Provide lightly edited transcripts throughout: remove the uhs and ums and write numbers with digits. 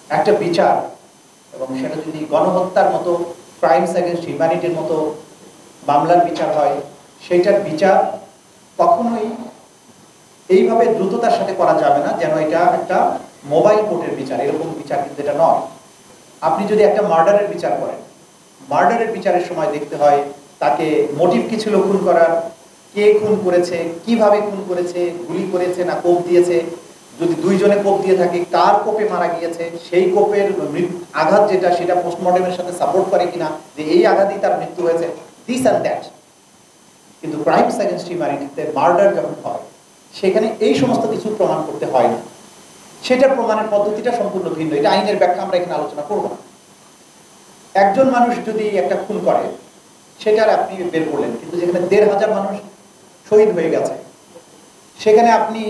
একটা বিচার, এবং সেটা যদি গণহত্যার মতো, ক্রাইমস এগেনস্ট হিউম্যানিটির মতো মামলার বিচার হয়, সেইটার বিচার কখনোই এইভাবে দ্রুততার সাথে করা যাবে না যেন এটা একটা মোবাইল কোর্টের বিচার। এরকম বিচার কিন্তু এটা নয়। আপনি যদি একটা মার্ডারের বিচার করেন, মার্ডারের বিচারের সময় দেখতে হয় তাকে মোটিভ কি ছিল খুন করার, কে খুন করেছে, কিভাবে খুন করেছে, গুলি করেছে না কোপ দিয়েছে, যদি দুইজনে কোপ দিয়ে থাকে কার কোপে মারা গিয়েছে, সেই কোপের আঘাত যেটা সেটা পোস্টমর্টমের সাথে সাপোর্ট করে কিনা যে এই আঘাতেই তার মৃত্যু হয়েছে, দিস অ্যান্ড দ্যাট। কিন্তু ক্রাইমস এগেনস্ট হিউম্যানিটিতে মার্ডার যখন হয় সেখানে এই সমস্ত কিছু প্রমাণ করতে হয় না, সেটার প্রমাণের পদ্ধতিটা সম্পূর্ণ ভিন্ন। এটা আইনের ব্যাখ্যা আমরা এখানে আলোচনা করব না। একজন মানুষ যদি একটা খুন করে সেটার আপনি বের করলেন, কিন্তু যেখানে ১,৫০০ মানুষ শহীদ হয়ে গেছে সেখানে আপনি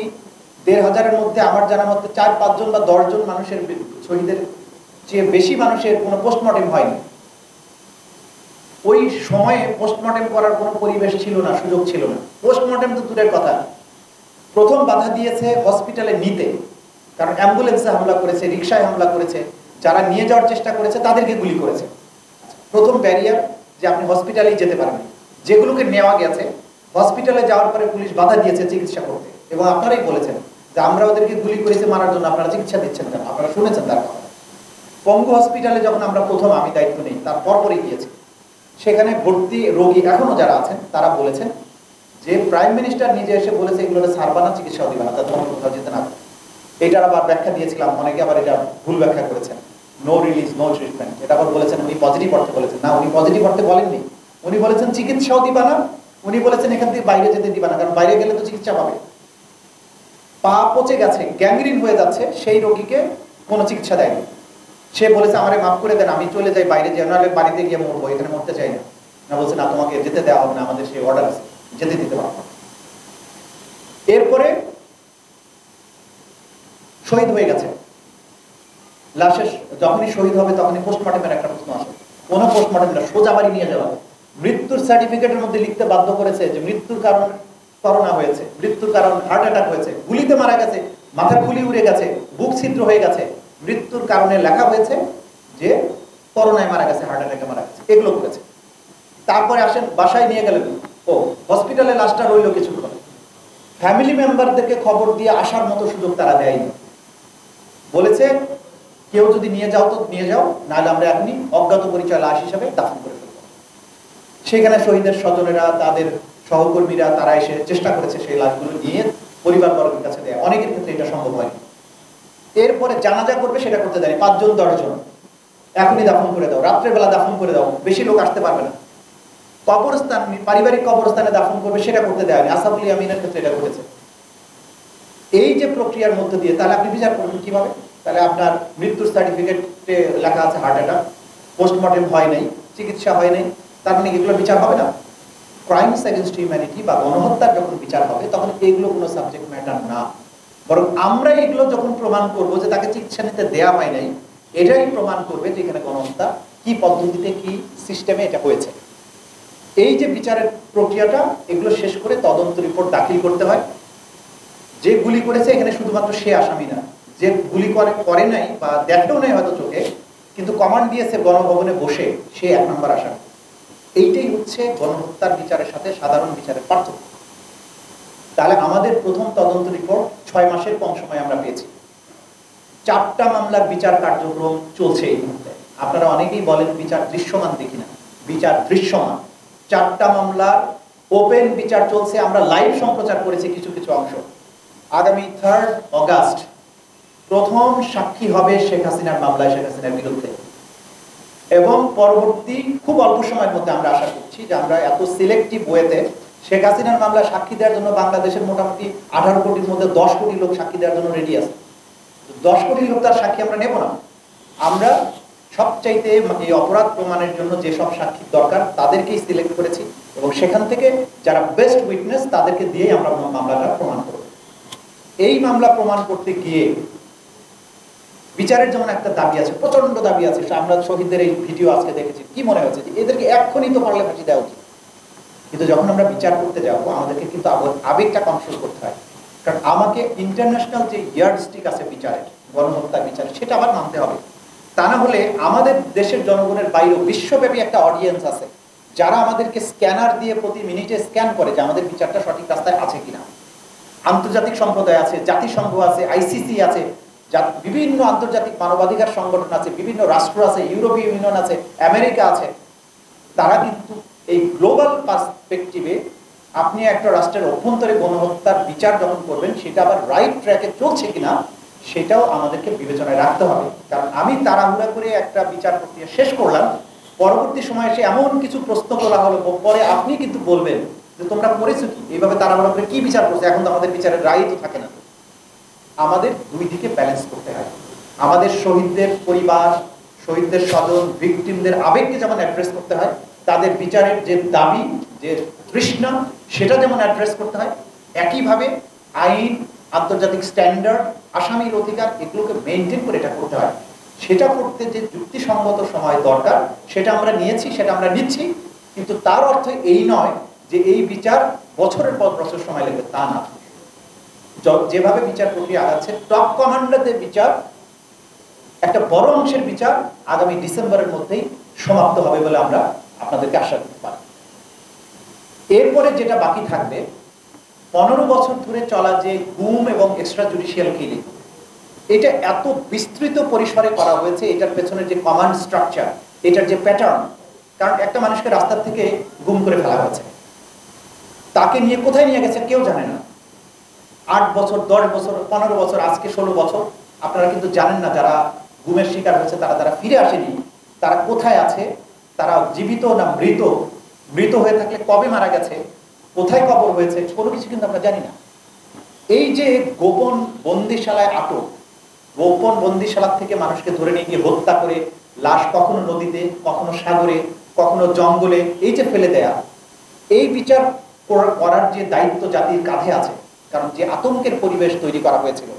১,৫০০-এর মধ্যে আমার জানা মতে ৪-৫ জন বা ১০ জন মানুষের শহীদের চেয়ে বেশি মানুষের কোনো পোস্টমর্টেম হয়নি। ওই সময়ে পোস্টমর্টেম করার কোনো পরিবেশ ছিল না, সুযোগ ছিল না। পোস্টমর্টেম তো দূরের কথা, প্রথম বাধা দিয়েছে হসপিটালে নিতে, কারণ অ্যাম্বুলেন্সে হামলা করেছে, রিকশায় হামলা করেছে, যারা নিয়ে যাওয়ার চেষ্টা করেছে তাদেরকে গুলি করেছে। প্রথম ব্যারিয়ার যে আপনি হসপিটালেই যেতে পারেন। যেগুলোকে নেওয়া গেছে হসপিটালে যাওয়ার পরে পুলিশ বাধা দিয়েছে চিকিৎসা করতে, এবং আপনারাই বলেছেন যে আমরা ওদেরকে গুলি করেছে মারার জন্য, আপনারা চিকিৎসা দিচ্ছেন কেন? আপনারা শুনেছেন তার কথা। পঙ্গু হসপিটালে যখন আমরা প্রথম আমি দায়িত্ব নেই তার পরপরই গিয়েছি, সেখানে ভর্তি রোগী এখনো যারা আছেন তারা বলেছেন যে প্রাইম মিনিস্টার নিজে এসে বলেছে এগুলোতে সারবানা, চিকিৎসাও দিবে না, তাদের কোথাও যেতে না। এটার আবার ব্যাখ্যা দিয়েছিলাম, অনেকে আবার এটা ভুল ব্যাখ্যা করেছেন, নো রিলিজ নো ট্রিটমেন্ট। এটা আবার বলেছেন উনি পজিটিভ অর্থে বলেছেন, না উনি পজিটিভ অর্থে বলেননি। উনি বলেছেন চিকিৎসাও দিবা না, উনি বলেছেন এখান থেকে বাইরে যেতে দিবা না, কারণ বাইরে গেলে তো চিকিৎসা পাবে। পা পচে গেছে, গ্যাংগ্রিন হয়ে যাচ্ছে, সেই রোগীকে কোনো চিকিৎসা দেয়নি। সে বলেছে আমারে মাফ করে দেন, আমি চলে যাই বাইরে যাই, নাহলে বাড়িতে গিয়ে মরবো, এখানে মরতে চাই না। না, বলছে না তোমাকে যেতে দেওয়া হবে না, আমাদের সেই অর্ডার আছে, যেতে দিতে পারবো। এরপরে শহীদ হয়ে গেছে, লাশের যখনই শহীদ হবে তখনই পোস্টমর্টমের একটা প্রশ্ন আসে। কোনো পোস্টমর্টম না, সোজা বাড়ি নিয়ে যাওয়া। মৃত্যুর সার্টিফিকেটের মধ্যে লিখতে বাধ্য করেছে যে মৃত্যুর কারণ করোনা হয়েছে, মৃত্যুর কারণ হার্ট অ্যাটাক হয়েছে, গুলিতে মারা গেছে, মাথার খুলি উড়ে গেছে, বুক ছিদ্র হয়ে গেছে, মৃত্যুর কারণে লেখা হয়েছে যে করোনায় মারা গেছে, হার্ট অ্যাটাকে মারা গেছে, এগুলো করেছে। তারপরে আসেন বাসায় নিয়ে গেলেন, ও হসপিটালে লাশটা রইল কিছুক্ষণ, ফ্যামিলি মেম্বারদেরকে খবর দিয়ে আসার মতো সুযোগ তারা দেয়নি। বলেছে কেউ যদি নিয়ে যাও তো নিয়ে যাও, নাহলে আমরা এখনই অজ্ঞাত পরিচয় লাশ হিসাবে দাফন করে ফেলব। সেখানে শহীদের স্বজনেরা, তাদের সহকর্মীরা তারা এসে চেষ্টা করেছে সেই লাশগুলো নিয়ে পরিবারবর্গের কাছে দেয়, অনেকের ক্ষেত্রে এটা সম্ভব হয়নি। এরপরে জানাজা করবে সেটা করতে দেয়নি, ৫ জন ১০ জন এখনই দাফন করে দাও, রাত্রের বেলা দাফন করে দাও, বেশি লোক আসতে পারবে না। কবরস্থান, পারিবারিক কবরস্থানে দাফন করবে সেটা করতে দেয়নি, আসাফুল ইয়ামিনের ক্ষেত্রে এটা করেছে। এই যে প্রক্রিয়ার মধ্যে দিয়ে তাহলে আপনি বিচার করবেন কিভাবে? তাহলে আপনার মৃত্যুর সার্টিফিকেটে লেখা আছে হার্ট অ্যাটাক, পোস্টমর্টেম হয় নাই, চিকিৎসা হয় নাই, তার মানে এগুলো বিচার হবে না। ক্রাইমস এগেনস্ট হিউম্যানিটি বা গণহত্যার যখন বিচার হবে তখন এগুলো কোনো সাবজেক্ট ম্যাটার না, বরং আমরা এগুলো যখন প্রমাণ করব যে তাকে চিকিৎসা নিতে দেওয়া হয় নাই, এটাই প্রমাণ করবে যে এখানে গণহত্যা কি পদ্ধতিতে কি সিস্টেমে এটা হয়েছে। এই যে বিচারের প্রক্রিয়াটা, এগুলো শেষ করে তদন্ত রিপোর্ট দাখিল করতে হয়। যে গুলি করেছে এখানে শুধুমাত্র সে আসামি না, যে গুলি করে নাই বা দেখেও নাই হয়তো চোখে, কিন্তু কমান্ড দিয়েছে গণভবনে বসে, সে ১ নম্বর আসামি। এইটাই হচ্ছে গণহত্যার বিচারের সাথে সাধারণ বিচারের পার্থক্য। তাহলে আমাদের প্রথম তদন্ত রিপোর্ট ৬ মাসের কম সময় আমরা পেয়েছি। ৪টা মামলার বিচার কার্যক্রম চলছে এই মুহূর্তে। আপনারা অনেকেই বলেন বিচার দৃশ্যমান দেখি না, বিচার দৃশ্যমান। ৪টা মামলার ওপেন বিচার চলছে, আমরা লাইভ সম্প্রচার করেছি কিছু কিছু অংশ। আগামী 3 অগাস্ট প্রথম সাক্ষী হবে শেখ হাসিনার মামলায়, শেখ হাসিনার বিরুদ্ধে। এবং পরবর্তী খুব অল্প সময়ের মধ্যে আমরা আশা করছি যে আমরা এত সিলেক্টিভ ওয়েতে শেখ হাসিনার মামলায় সাক্ষী দেওয়ার জন্য বাংলাদেশের মোটামুটি 18 কোটির মধ্যে 10 কোটি লোক সাক্ষী দেওয়ার জন্য রেডি আছে। 10 কোটি লোক তার সাক্ষী আমরা নেব না। আমরা সবচাইতে এই অপরাধ প্রমাণের জন্য যেসব সাক্ষীর দরকার তাদেরকেই সিলেক্ট করেছি, এবং সেখান থেকে যারা বেস্ট উইটনেস তাদেরকে দিয়েই আমরা মামলাটা প্রমাণ করব। এই মামলা প্রমাণ করতে গিয়ে বিচারের যেমন একটা দাবি আছে, প্রচন্ড দাবি আছে। আমরা শহীদদের এই ভিডিও আজকে দেখেছি, কি মনে হচ্ছে যে এদেরকে এক্ষুনি তো পারলে ফাঁসি দেওয়া উচিত। কিন্তু যখন আমরা বিচার করতে যাবো আমাদেরকে কিন্তু আবেগটা কন্ট্রোল করতে হয়। কারণ আমাকে ইন্টারন্যাশনাল যে ইয়ার্ডস্টিক আছে বিচারের, গণহত্যা বিচার, সেটা আবার মানতে হবে। তা না হলে আমাদের দেশের জনগণের বাইরেও বিশ্বব্যাপী একটা অডিয়েন্স আছে যারা আমাদেরকে স্ক্যানার দিয়ে প্রতি মিনিটে স্ক্যান করে যে আমাদের বিচারটা সঠিক রাস্তায় আছে কিনা। আন্তর্জাতিক সম্প্রদায় আছে, জাতিসংঘ আছে, আইসিসি আছে, বিভিন্ন আন্তর্জাতিক মানবাধিকার সংগঠন আছে, বিভিন্ন রাষ্ট্র আছে, ইউরোপীয় ইউনিয়ন আছে, আমেরিকা আছে। তারা কিন্তু এই গ্লোবাল পার্সপেক্টিভে আপনি একটা রাষ্ট্রের অভ্যন্তরে গণহত্যার বিচার যখন করবেন সেটা আবার রাইট ট্র্যাকে চলছে কিনা সেটাও আমাদেরকে বিবেচনায় রাখতে হবে। কারণ আমি তাড়াহুড়া করে একটা বিচার প্রক্রিয়া শেষ করলাম, পরবর্তী সময়ে এসে এমন কিছু প্রশ্ন করা হলো, পরে আপনি কিন্তু বলবেন যে তোমরা করেছো কি, এইভাবে তাড়াহুড়া করে কি বিচার করছে, এখন তো আমাদের বিচারের রায় তো থাকে না। আমাদের দুই দিকে ব্যালেন্স করতে হয়। আমাদের শহীদদের পরিবার, শহীদদের স্বজন, ভিকটিমদের আবেগকে যেমন অ্যাড্রেস করতে হয়, তাদের বিচারের যে দাবি, যে তৃষ্ণা, সেটা যেমন অ্যাড্রেস করতে হয়, একইভাবে আইন, আন্তর্জাতিক স্ট্যান্ডার্ড, আসামির অধিকার, এগুলোকে মেনটেন করে এটা করতে হয়। সেটা করতে যে যুক্তিসঙ্গত সময় দরকার সেটা আমরা নিয়েছি, সেটা আমরা নিচ্ছি, কিন্তু তার অর্থ এই নয় যে এই বিচার বছরের পর বছর সময় লাগবে, তা না। যেভাবে বিচার প্রক্রিয়া আগাচ্ছে, টপ কমান্ডারদের বিচার, একটা বড় অংশের বিচার আগামী ডিসেম্বরের মধ্যেই সমাপ্ত হবে বলে আমরা আপনাদেরকে আশা করতে পারি। এরপরে যেটা বাকি থাকবে, 15 বছর ধরে চলা যে গুম এবং এক্সট্রা জুডিশিয়াল কিলিং, এটা এত বিস্তৃত পরিসরে করা হয়েছে, এটার পেছনে যে কমান্ড স্ট্রাকচার, এটার যে প্যাটার্ন, কারণ একটা মানুষকে রাস্তা থেকে গুম করে ফেলা হয়েছে, তাকে নিয়ে কোথায় নিয়ে গেছে কেউ জানে না। 8 বছর, 10 বছর, 15 বছর, আজকে 16 বছর, আপনারা কিন্তু জানেন না যারা গুমের শিকার হয়েছে তারা ফিরে আসেনি, তারা কোথায় আছে, তারা জীবিত না মৃত, মৃত হয়ে থাকলে কবে মারা গেছে, কোথায় কবর হয়েছে, কোনো কিছু কিন্তু আমরা জানি না। এই যে গোপন বন্দিশালায় আটক, গোপন বন্দিশালা থেকে মানুষকে ধরে নিয়ে গিয়ে হত্যা করে লাশ কখনো নদীতে, কখনো সাগরে, কখনো জঙ্গলে, এই যে ফেলে দেয়া, এই বিচার করার যে দায়িত্ব জাতির কাঁধে আছে। কারণ যে আতঙ্কের পরিবেশ তৈরি করা হয়েছিল,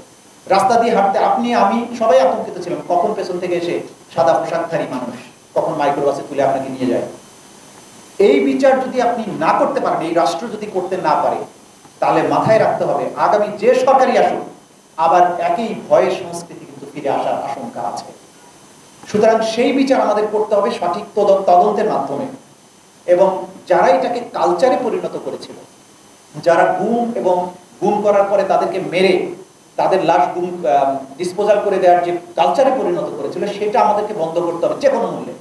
রাস্তা দিয়ে হাঁটতে আপনি আমি সবাই আতঙ্কিত ছিলাম, কখন পেছন থেকে এসে সাদা পোশাকধারী মানুষ কখন মাইক্রোবাসে তুলে আপনাকে নিয়ে যায়। এই বিচার যদি আপনি না করতে পারেন, এই রাষ্ট্র যদি করতে না পারে, তাহলে মাথায় রাখতে হবে আগামী যে সরকারই আসুক আবার একই ভয়ের সংস্কৃতি কিন্তু ফিরে আসার আশঙ্কা আছে। সুতরাং সেই বিচার আমাদের করতে হবে সঠিক তদন্তের মাধ্যমে। এবং যারা এটাকে কালচারে পরিণত করেছিল, যারা গুম এবং গুম করার পরে তাদেরকে মেরে তাদের লাশ ডিসপোজাল করে দেওয়ার যে কালচারে পরিণত করেছিল, সেটা আমাদেরকে বন্ধ করতে হবে যে কোনো মূল্যে।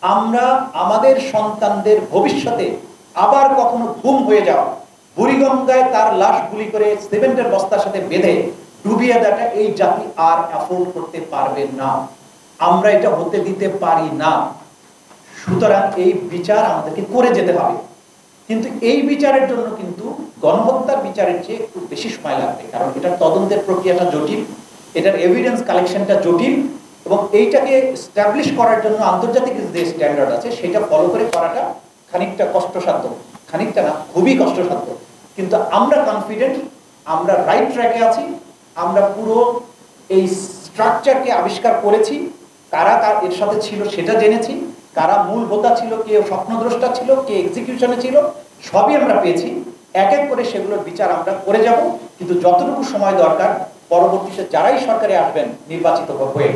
আমরা আমাদের সন্তানদের ভবিষ্যতে আবার কখনো গুম হয়ে যাওয়া, বুড়িগঙ্গায় তার লাশ গুলি করে সিমেন্টের বস্তার সাথে বেঁধে ডুবিয়ে দেওয়াটা এই জাতি আর অ্যাফোর্ড করতে পারবে না। আমরা এটা হতে দিতে পারি না। সুতরাং এই বিচার আমাদেরকে করে যেতে হবে। কিন্তু এই বিচারের জন্য কিন্তু গণহত্যার বিচারের চেয়ে একটু বেশি সময় লাগবে, কারণ এটার তদন্তের প্রক্রিয়াটা জটিল, এটার এভিডেন্স কালেকশনটা জটিল, এবং এইটাকে এস্টাবলিশ করার জন্য আন্তর্জাতিক যে স্ট্যান্ডার্ড আছে সেটা ফলো করে করাটা খানিকটা কষ্টসাধ্য, খানিকটা না, খুবই কষ্টসাধ্য। কিন্তু আমরা কনফিডেন্ট, আমরা রাইট ট্র্যাকে আছি, আমরা পুরো এই স্ট্রাকচারকে আবিষ্কার করেছি, কারা এর সাথে ছিল সেটা জেনেছি, কারা মূল হোতা ছিল, কে স্বপ্নদ্রষ্টা ছিল, কে এক্সিকিউশনে ছিল, সবই আমরা পেয়েছি। এক এক করে সেগুলোর বিচার আমরা করে যাব। কিন্তু যতটুকু সময় দরকার, পরবর্তীতে যারাই সরকারে আসবেন নির্বাচিত হয়ে,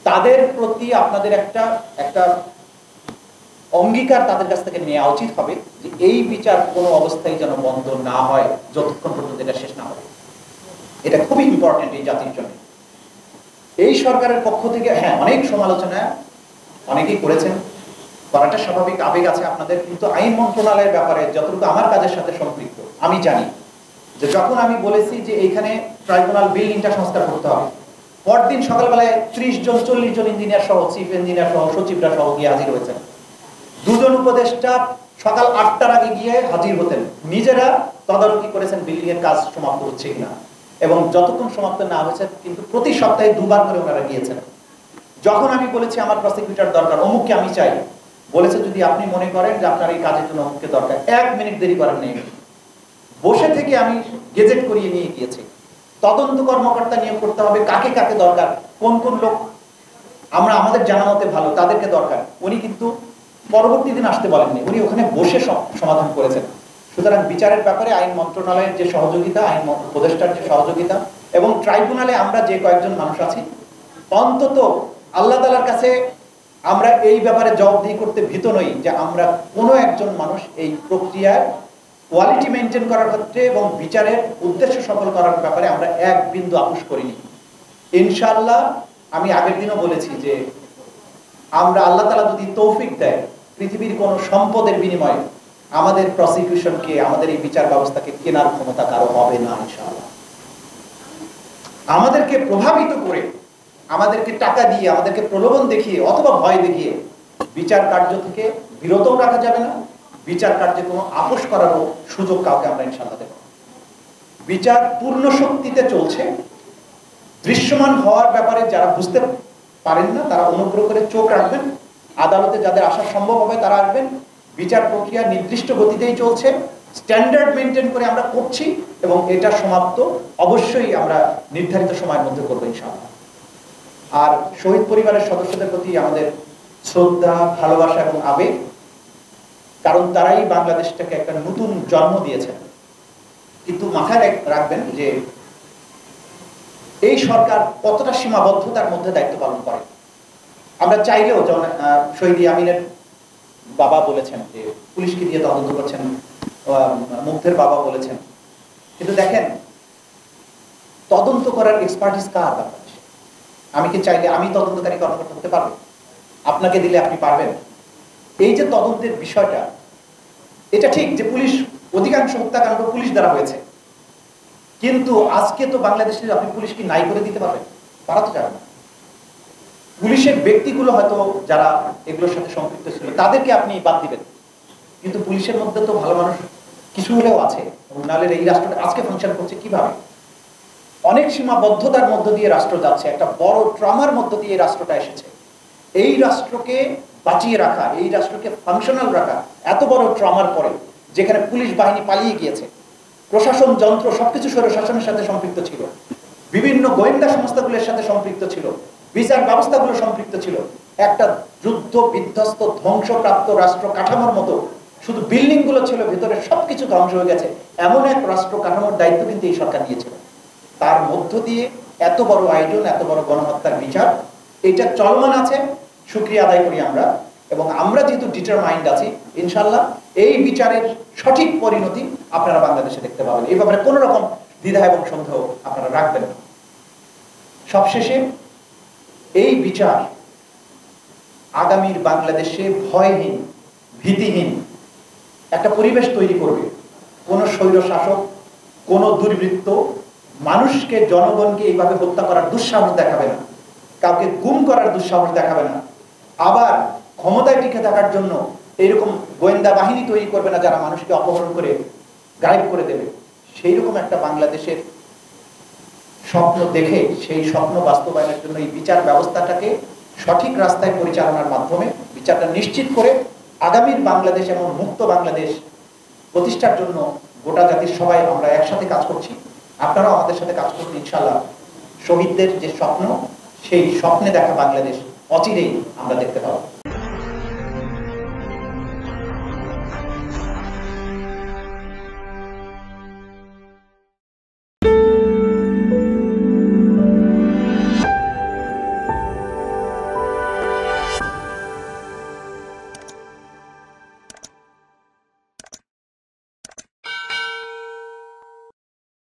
তাদের প্রতি আপনাদের একটা অঙ্গীকার তাদের কাছ থেকে নেওয়া উচিত হবে যে এই বিচার কোনো অবস্থায় যেন বন্ধ না হয় যতক্ষণ পর্যন্ত এটা শেষ না হয়। এটা খুবই ইম্পর্টেন্ট এই জাতির জন্য। এই সরকারের পক্ষ থেকে হ্যাঁ অনেক সমালোচনা অনেকেই করেছেন, করাটা স্বাভাবিক, আবেগ আছে আপনাদের। কিন্তু আইন মন্ত্রণালয়ের ব্যাপারে যতটুকু আমার কাজের সাথে সম্পৃক্ত আমি জানি যে যখন আমি বলেছি যে এইখানে ট্রাইব্যুনাল বিল্ডিংটা সংস্কার করতে হবে, পরদিন সকালবেলায় 30 জন 40 জন ইঞ্জিনিয়ার সহ, চিফ ইঞ্জিনিয়ার সহ, সচিবরা সহ গিয়ে হাজির হয়েছেন। দুজন উপদেষ্টা সকাল 8টার আগে গিয়ে হাজির হতেন, নিজেরা তদারকি করেছেন বিল্ডিং এর কাজ সমাপ্ত হচ্ছে কিনা, এবং যতক্ষণ সমাপ্ত না হয়েছে কিন্তু প্রতি সপ্তাহে 2 বার করে ওনারা গিয়েছেন। যখন আমি বলেছি আমার প্রসিকিউটর দরকার, অমুককে আমি চাই, বলেছে যদি আপনি মনে করেন যে আপনার এই কাজের জন্য অমুককে দরকার, 1 মিনিট দেরি করেন নেই, বসে থেকে আমি গেজেট করিয়ে নিয়ে গিয়েছি। তদন্ত কর্মকর্তা নিয়োগ করতে হবে, কাকে কাকে দরকার, কোন কোন লোক আমরা আমাদের জানা মতে ভালো তাদেরকে দরকার, উনি কিন্তু পরবর্তী দিন আসতে বলেননি, উনি ওখানে বসে সমাধান করেছেন। সুতরাং বিচারের ব্যাপারে আইন মন্ত্রণালয়ের যে সহযোগিতা, আইন উপদেষ্টার যে সহযোগিতা, এবং ট্রাইব্যুনালে আমরা যে কয়েকজন মানুষ আছি অন্তত আল্লাহ তাআলার কাছে আমরা এই ব্যাপারে জবাবদিহি করতে ভীত নই যে আমরা কোনো একজন মানুষ এই প্রক্রিয়ায় কোয়ালিটি মেনটেন করার ক্ষেত্রে এবং বিচারের উদ্দেশ্য সফল করার ব্যাপারে আমরা এক বিন্দু আপোষ করিনি। ইনশাআল্লাহ আমি আগের দিনও বলেছি যে আমরা আল্লাহ তাআলা যদি তৌফিক দেয় পৃথিবীর কোনো সম্পদের বিনিময়ে আমাদের প্রসিকিউশনকে আমাদের এই বিচার ব্যবস্থাকে কেনার ক্ষমতা কারো হবে না ইনশাআল্লাহ। আমাদেরকে প্রভাবিত করে আমাদেরকে টাকা দিয়ে আমাদেরকে প্রলোভন দেখিয়ে অথবা ভয় দেখিয়ে বিচার কার্য থেকে বিরতও রাখা যাবে না, বিচার কার্যে কোনো আপোষ করারও সুযোগ কাউকে আমরা ইনশাআল্লাহ দেব। বিচার পূর্ণ শক্তিতে চলছে। দৃশ্যমান হওয়ার ব্যাপারে যারা বুঝতে পারেন না তারা অনুগ্রহ করে চোখ রাখবেন। আদালতে যাদের আসা সম্ভব হবে তারা আসবেন। বিচার প্রক্রিয়া নির্দিষ্ট গতিতেই চলছে, স্ট্যান্ডার্ড মেনটেন করে আমরা করছি এবং এটা সমাপ্ত অবশ্যই আমরা নির্ধারিত সময়ের মধ্যে করবো ইনশাআল্লাহ। আর শহীদ পরিবারের সদস্যদের প্রতি আমাদের শ্রদ্ধা, ভালোবাসা এবং আবেগ, কারণ তারাই বাংলাদেশটাকে একটা নতুন জন্ম দিয়েছেন। কিন্তু মাথায় রাখবেন যে এই সরকার কতটা সীমাবদ্ধতার মধ্যে দায়িত্ব পালন করে। আমরা চাইলেও যেমন শহীদ ইয়ামিনের বাবা বলেছেন যে পুলিশকে দিয়ে তদন্ত করছেন, মুগ্ধের বাবা বলেছেন, কিন্তু দেখেন তদন্ত করার এক্সপার্টিস কার বাংলাদেশে? আমি কি চাইলে আমি তদন্তকারী কর্মকর্তা হতে পারবো? আপনাকে দিলে আপনি পারবেন? এই যে তদন্তের বিষয়টা, এটা ঠিক যে পুলিশ অধিকাংশ হত্যাকাণ্ড পুলিশ দ্বারা হয়েছে, কিন্তু আজকে তো বাংলাদেশের আপনি পুলিশ কি নাই করে দিতে পারবেন? তারা তো যাবে না। পুলিশের ব্যক্তিগুলো হয়তো যারা এগুলোর সাথে সম্পৃক্ত ছিল তাদেরকে আপনি বাদ দিবেন, কিন্তু পুলিশের মধ্যে তো ভালো মানুষ কিছু হলেও আছে। নাহলে এই রাষ্ট্রটা আজকে ফাংশন করছে কিভাবে? অনেক সীমাবদ্ধতার মধ্য দিয়ে রাষ্ট্র যাচ্ছে, একটা বড় ট্রমার মধ্য দিয়ে রাষ্ট্রটা এসেছে। এই রাষ্ট্রকে বাঁচিয়ে রাখা, এই রাষ্ট্রকে ফাংশনাল রাখা এত বড় ট্রমার পরে, যেখানে পুলিশ বাহিনী পালিয়ে গিয়েছে, প্রশাসন যন্ত্র সবকিছু স্বৈরশাসনের সাথে সম্পৃক্ত ছিল, বিভিন্ন গোয়েন্দা সংস্থাগুলোর সাথে সম্পৃক্ত ছিল, বিচার ব্যবস্থাগুলো সম্পৃক্ত ছিল, একটা যুদ্ধ বিধ্বস্ত ধ্বংসপ্রাপ্ত রাষ্ট্র কাঠামোর মতো শুধু বিল্ডিং গুলো ছিল, ভেতরে সবকিছু ধ্বংস হয়ে গেছে, এমন এক রাষ্ট্র কাঠামোর দায়িত্ব কিন্তু এই সরকার নিয়েছিল। তার মধ্য দিয়ে এত বড় আয়োজন, এত বড় গণহত্যার বিচার, এটা চলমান আছে, শুকরিয়া আদায় করি আমরা। এবং আমরা যেহেতু ডিটারমাইন্ড আছি, ইনশাল্লাহ এই বিচারের সঠিক পরিণতি আপনারা বাংলাদেশে দেখতে পাবেন। এই ব্যাপারে কোনো রকম দ্বিধা এবং সন্দেহ আপনারা রাখবেন না। সবশেষে এই বিচার আগামীর বাংলাদেশে ভয়হীন, ভীতিহীন একটা পরিবেশ তৈরি করবে। কোনো স্বৈর শাসক, কোনো দুর্বৃত্ত মানুষকে, জনগণকে এইভাবে হত্যা করার দুঃসাহস দেখাবে না, কাউকে গুম করার দুঃসাহস দেখাবে না, আবার ক্ষমতায় টিকে থাকার জন্য এইরকম গোয়েন্দা বাহিনী তৈরি করবে না যারা মানুষকে অপহরণ করে গায়েব করে দেবে। সেই রকম একটা বাংলাদেশের স্বপ্ন দেখে সেই স্বপ্ন বাস্তবায়নের জন্য এই বিচার ব্যবস্থাটাকে সঠিক রাস্তায় পরিচালনার মাধ্যমে বিচারটা নিশ্চিত করে আগামীর বাংলাদেশ এবং মুক্ত বাংলাদেশ প্রতিষ্ঠার জন্য গোটা জাতির সবাই আমরা একসাথে কাজ করছি। আপনারাও আমাদের সাথে কাজ করুন। ইনশাআল্লাহ শহীদদের যে স্বপ্ন, সেই স্বপ্নে দেখা বাংলাদেশ অচিরেই আমরা দেখতে পাবো।